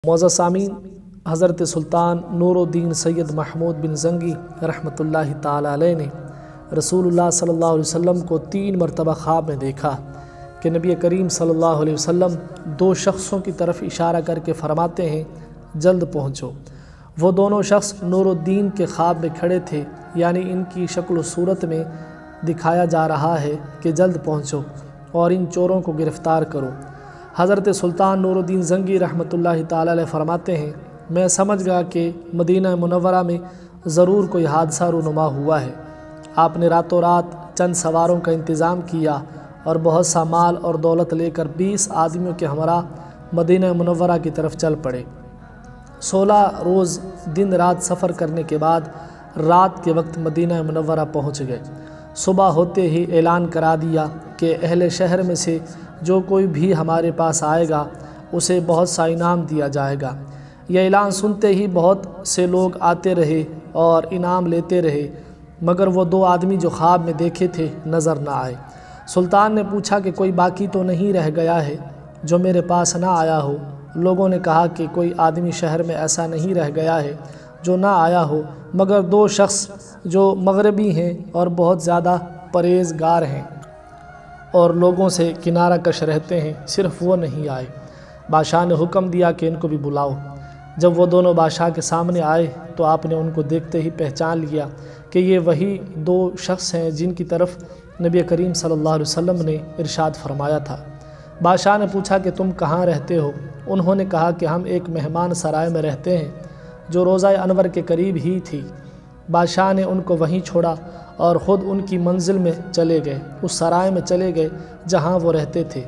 معزز سامعین، حضرت سلطان نور الدین سید محمود بن زنگی رحمۃ اللہ تعالی علیہ نے رسول اللہ صلی اللہ علیہ وسلم کو 3 مرتبہ خواب میں دیکھا کہ نبی کریم صلی اللہ علیہ وسلم 2 شخصوں کی طرف اشارہ کر کے فرماتے ہیں جلد پہنچو۔ وہ دونوں شخص نور الدین کے خواب میں کھڑے تھے، یعنی ان کی شکل و صورت میں دکھایا جا رہا ہے کہ جلد پہنچو اور ان چوروں کو گرفتار کرو۔ حضرت سلطان نور الدین زنگی رحمۃ اللہ تعالی علیہ فرماتے ہیں، میں سمجھ گیا کہ مدینہ منورہ میں ضرور کوئی حادثہ رونما ہوا ہے۔ آپ نے راتوں رات چند سواروں کا انتظام کیا اور بہت سا مال اور دولت لے کر 20 آدمیوں کے ہمراہ مدینہ منورہ کی طرف چل پڑے۔ 16 روز دن رات سفر کرنے کے بعد رات کے وقت مدینہ منورہ پہنچ گئے۔ صبح ہوتے ہی اعلان کرا دیا کہ اہل شہر میں سے جو کوئی بھی ہمارے پاس آئے گا اسے بہت سا انعام دیا جائے گا۔ یہ اعلان سنتے ہی بہت سے لوگ آتے رہے اور انعام لیتے رہے، مگر وہ 2 آدمی جو خواب میں دیکھے تھے نظر نہ آئے۔ سلطان نے پوچھا کہ کوئی باقی تو نہیں رہ گیا ہے جو میرے پاس نہ آیا ہو؟ لوگوں نے کہا کہ کوئی آدمی شہر میں ایسا نہیں رہ گیا ہے جو نہ آیا ہو، مگر 2 شخص جو مغربی ہیں اور بہت زیادہ پرہیزگار ہیں اور لوگوں سے کنارہ کش رہتے ہیں، صرف وہ نہیں آئے۔ بادشاہ نے حکم دیا کہ ان کو بھی بلاؤ۔ جب وہ دونوں بادشاہ کے سامنے آئے تو آپ نے ان کو دیکھتے ہی پہچان لیا کہ یہ وہی 2 شخص ہیں جن کی طرف نبی کریم صلی اللہ علیہ وسلم نے ارشاد فرمایا تھا۔ بادشاہ نے پوچھا کہ تم کہاں رہتے ہو؟ انہوں نے کہا کہ ہم ایک مہمان سرائے میں رہتے ہیں جو روضہ انور کے قریب ہی تھی۔ بادشاہ نے ان کو وہیں چھوڑا اور خود ان کی منزل میں چلے گئے، اس سرائے میں چلے گئے جہاں وہ رہتے تھے۔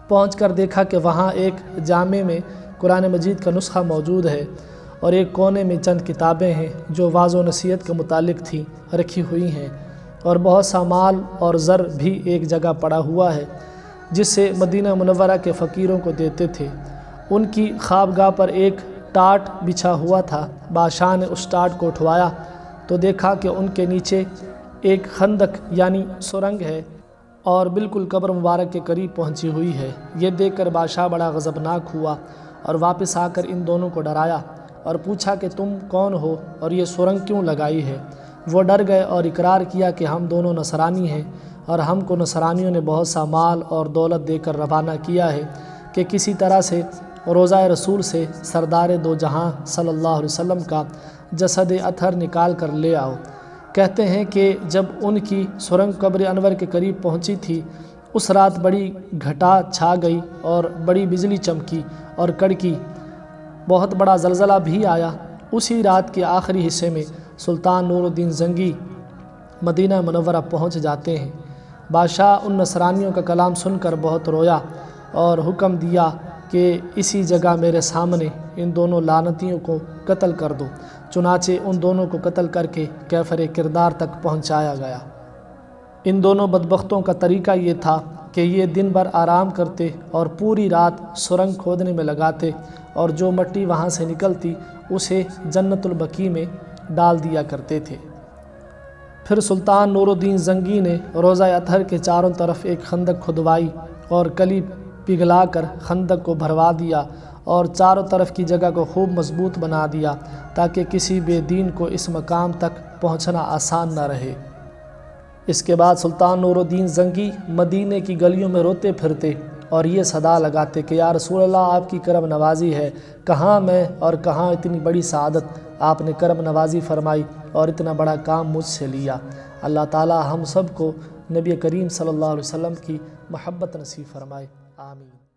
پہنچ کر دیکھا کہ وہاں ایک جامے میں قرآن مجید کا نسخہ موجود ہے اور ایک کونے میں چند کتابیں ہیں جو وعظ و نصیحت کے متعلق تھیں رکھی ہوئی ہیں، اور بہت سا مال اور زر بھی ایک جگہ پڑا ہوا ہے جس سے مدینہ منورہ کے فقیروں کو دیتے تھے۔ ان کی خوابگاہ پر ایک ٹاٹ بچھا ہوا تھا۔ بادشاہ نے اس ٹاٹ کو اٹھوایا تو دیکھا کہ ان کے نیچے ایک خندق یعنی سرنگ ہے اور بالکل قبر مبارک کے قریب پہنچی ہوئی ہے۔ یہ دیکھ کر بادشاہ بڑا غضبناک ہوا اور واپس آ کر ان دونوں کو ڈرایا اور پوچھا کہ تم کون ہو اور یہ سرنگ کیوں لگائی ہے؟ وہ ڈر گئے اور اقرار کیا کہ ہم دونوں نصرانی ہیں اور ہم کو نصرانیوں نے بہت سا مال اور دولت دے کر روانہ کیا ہے کہ کسی طرح سے روضہ رسول سے سردار دو جہاں صلی اللہ علیہ وسلم کا جسد اطہر نکال کر لے آؤ۔ کہتے ہیں کہ جب ان کی سرنگ قبر انور کے قریب پہنچی تھی، اس رات بڑی گھٹا چھا گئی اور بڑی بجلی چمکی اور کڑکی، بہت بڑا زلزلہ بھی آیا۔ اسی رات کے آخری حصے میں سلطان نور الدین زنگی مدینہ منورہ پہنچ جاتے ہیں۔ بادشاہ ان نصرانیوں کا کلام سن کر بہت رویا اور حکم دیا کہ اسی جگہ میرے سامنے ان دونوں لعنتیوں کو قتل کر دو۔ چنانچہ ان دونوں کو قتل کر کے کیفر کردار تک پہنچایا گیا۔ ان دونوں بدبختوں کا طریقہ یہ تھا کہ یہ دن بھر آرام کرتے اور پوری رات سرنگ کھودنے میں لگاتے اور جو مٹی وہاں سے نکلتی اسے جنت البقیع میں ڈال دیا کرتے تھے۔ پھر سلطان نور الدین زنگی نے روضہ اطہر کے چاروں طرف ایک خندق کھدوائی اور کلی پگھلا کر خندق کو بھروا دیا اور چاروں طرف کی جگہ کو خوب مضبوط بنا دیا تاکہ کسی بے دین کو اس مقام تک پہنچنا آسان نہ رہے۔ اس کے بعد سلطان نور الدین زنگی مدینے کی گلیوں میں روتے پھرتے اور یہ صدا لگاتے کہ یا رسول اللہ، آپ کی کرم نوازی ہے، کہاں میں اور کہاں اتنی بڑی سعادت، آپ نے کرم نوازی فرمائی اور اتنا بڑا کام مجھ سے لیا۔ اللہ تعالی ہم سب کو نبی کریم صلی اللہ علیہ وسلم کی محبت نصیب فرمائے، آمین۔